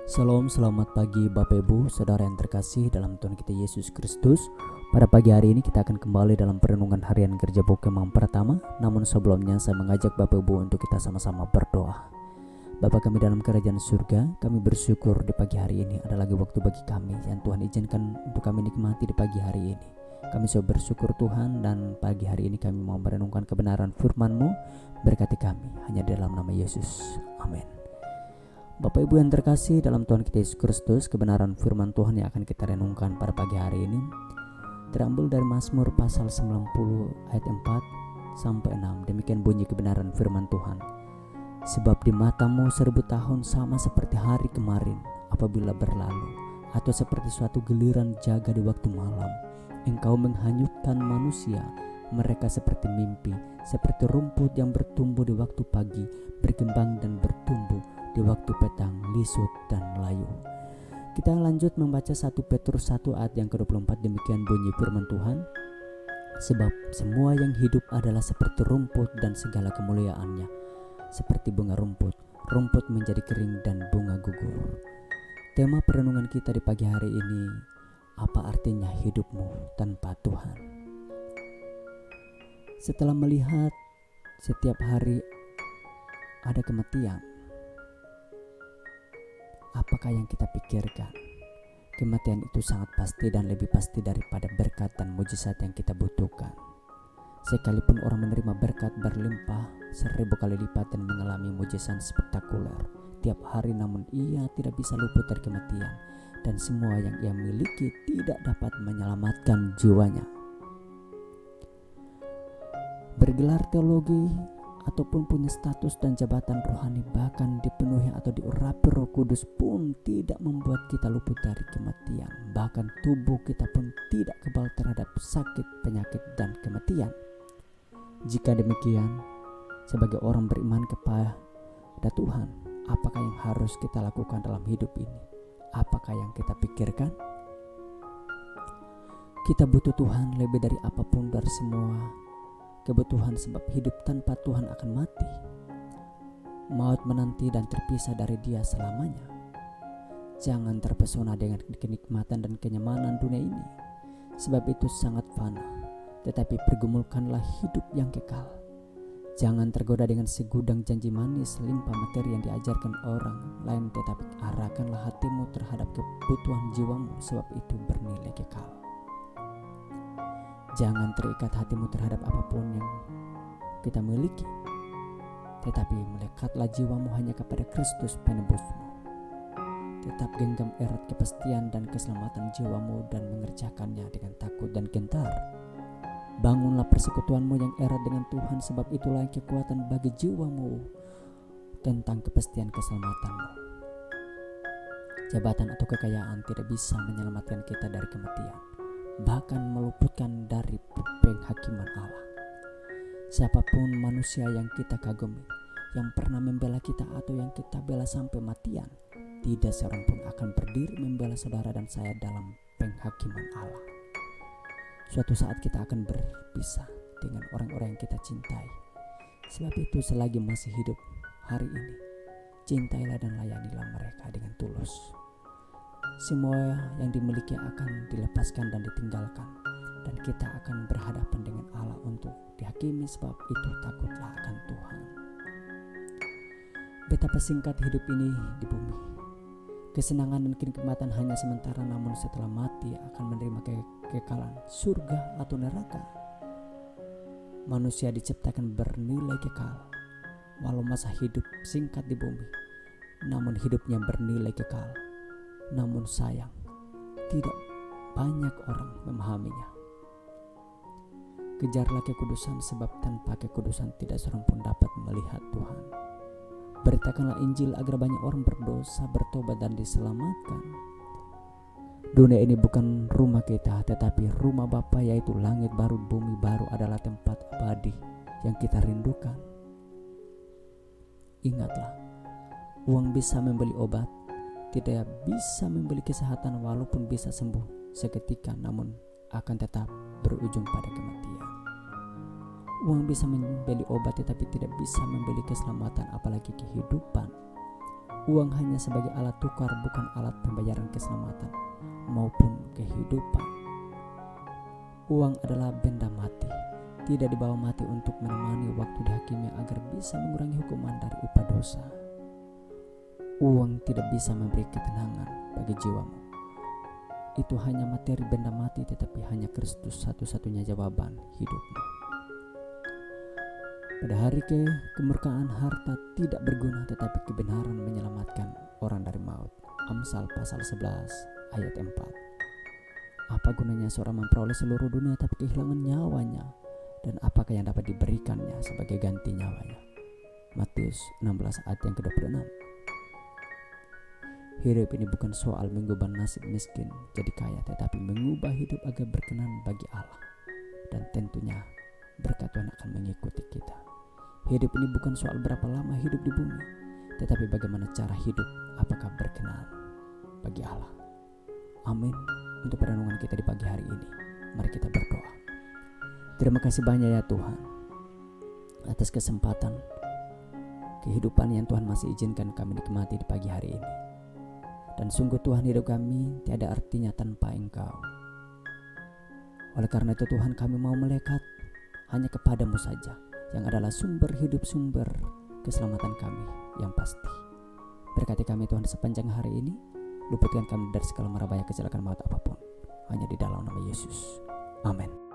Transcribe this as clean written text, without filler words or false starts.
Shalom, selamat pagi Bapak Ibu, Saudara yang terkasih dalam Tuhan kita Yesus Kristus. Pada pagi hari ini kita akan kembali dalam perenungan harian Gereja Bukemang pertama. Namun sebelumnya saya mengajak Bapak Ibu untuk kita sama-sama berdoa. Bapa kami dalam kerajaan surga, kami bersyukur di pagi hari ini ada lagi waktu bagi kami yang Tuhan izinkan untuk kami nikmati di pagi hari ini. Kami so bersyukur Tuhan, dan pagi hari ini kami mau merenungkan kebenaran firman-Mu. Berkati kami hanya dalam nama Yesus. Amin. Bapak Ibu yang terkasih dalam Tuhan kita Yesus Kristus, kebenaran firman Tuhan yang akan kita renungkan pada pagi hari ini terambil dari Mazmur pasal 90 ayat 4 sampai 6. Demikian bunyi kebenaran firman Tuhan. Sebab di matamu 1000 tahun sama seperti hari kemarin apabila berlalu, atau seperti suatu giliran jaga di waktu malam. Engkau menghanyutkan manusia, mereka seperti mimpi, seperti rumput yang bertumbuh di waktu pagi, berkembang dan bertumbuh di waktu petang, lisut dan layu. Kita lanjut membaca 1 Petrus 1 ayat yang ke-24. Demikian bunyi firman Tuhan. Sebab semua yang hidup adalah seperti rumput, dan segala kemuliaannya seperti bunga rumput. Rumput menjadi kering dan bunga gugur. Tema perenungan kita di pagi hari ini, apa artinya hidupmu tanpa Tuhan? Setelah melihat setiap hari ada kematian, apakah yang kita pikirkan? Kematian itu sangat pasti dan lebih pasti daripada berkat dan mujizat yang kita butuhkan. Sekalipun orang menerima berkat berlimpah 1000 kali lipat dan mengalami mujizat spektakuler tiap hari, namun ia tidak bisa luput dari kematian, dan semua yang ia miliki tidak dapat menyelamatkan jiwanya. Bergelar teologi ataupun punya status dan jabatan rohani, bahkan dipenuhi atau diurapi Roh Kudus pun tidak membuat kita luput dari kematian. Bahkan tubuh kita pun tidak kebal terhadap sakit, penyakit, dan kematian. Jika demikian, sebagai orang beriman kepada Tuhan, apakah yang harus kita lakukan dalam hidup ini? Apakah yang kita pikirkan? Kita butuh Tuhan lebih dari apapun, dari semua kebutuhan, sebab hidup tanpa Tuhan akan mati. Maut menanti dan terpisah dari Dia selamanya. Jangan terpesona dengan kenikmatan dan kenyamanan dunia ini, sebab itu sangat fana. Tetapi pergumulkanlah hidup yang kekal. Jangan tergoda dengan segudang janji manis limpah materi yang diajarkan orang lain, tetapi arahkanlah hatimu terhadap kebutuhan jiwamu, sebab itu bernilai kekal. Jangan terikat hatimu terhadap apapun yang kita miliki, tetapi melekatlah jiwamu hanya kepada Kristus penebusmu. Tetap genggam erat kepastian dan keselamatan jiwamu dan mengerjakannya dengan takut dan gentar. Bangunlah persekutuanmu yang erat dengan Tuhan, sebab itulah kekuatan bagi jiwamu tentang kepastian keselamatanmu. Jabatan atau kekayaan tidak bisa menyelamatkan kita dari kematian, bahkan meluputkan dari penghakiman Allah. Siapapun manusia yang kita kagumi, yang pernah membela kita atau yang kita bela sampai matian, tidak seorang pun akan berdiri membela saudara dan saya dalam penghakiman Allah. Suatu saat kita akan berpisah dengan orang-orang yang kita cintai. Sebab itu selagi masih hidup hari ini, cintailah dan layanilah mereka dengan tulus. Semua yang dimiliki akan dilepaskan dan ditinggalkan, dan kita akan berhadapan dengan Allah untuk dihakimi. Sebab itu takutlah akan Tuhan. Betapa singkat hidup ini di bumi. Kesenangan dan kenikmatan hanya sementara, namun setelah mati akan menerima kekekalan surga atau neraka. Manusia diciptakan bernilai kekal. Walau masa hidup singkat di bumi, namun hidupnya bernilai kekal. Namun sayang, tidak banyak orang memahaminya. Kejarlah kekudusan, sebab tanpa kekudusan tidak seorang pun dapat melihat Tuhan. Beritakanlah Injil agar banyak orang berdosa, bertobat dan diselamatkan. Dunia ini bukan rumah kita, tetapi rumah Bapa, yaitu langit baru, bumi baru adalah tempat abadi yang kita rindukan. Ingatlah, uang bisa membeli obat, tidak bisa membeli kesehatan. Walaupun bisa sembuh seketika, namun akan tetap berujung pada kematian. Uang bisa membeli obat, tetapi tidak bisa membeli keselamatan, apalagi kehidupan. Uang hanya sebagai alat tukar, bukan alat pembayaran keselamatan maupun kehidupan. Uang adalah benda mati, tidak dibawa mati untuk menemani waktu dihakimi agar bisa mengurangi hukuman dari upah dosa. Uang tidak bisa memberi ketenangan bagi jiwamu. Itu hanya materi benda mati, tetapi hanya Kristus satu-satunya jawaban hidupmu. Pada hari kemurkaan harta tidak berguna, tetapi kebenaran menyelamatkan orang dari maut. Amsal pasal 11 ayat 4. Apa gunanya seorang memperoleh seluruh dunia tapi kehilangan nyawanya? Dan apakah yang dapat diberikannya sebagai ganti nyawanya? Matius 16 ayat yang ke-26. Hidup ini bukan soal mengubah nasib miskin jadi kaya, tetapi mengubah hidup agar berkenan bagi Allah. Dan tentunya berkat Tuhan akan mengikuti kita. Hidup ini bukan soal berapa lama hidup di bumi, tetapi bagaimana cara hidup, apakah berkenan bagi Allah. Amin. Untuk perenungan kita di pagi hari ini, mari kita berdoa. Terima kasih banyak ya Tuhan atas kesempatan kehidupan yang Tuhan masih izinkan kami nikmati di pagi hari ini. Dan sungguh Tuhan, hidup kami tiada artinya tanpa Engkau. Oleh karena itu Tuhan, kami mau melekat hanya kepadamu saja, yang adalah sumber hidup, sumber keselamatan kami yang pasti. Berkati kami Tuhan sepanjang hari ini, luputkan kami dari segala mara bahaya kecelakaan maut apapun, hanya di dalam nama Yesus. Amin.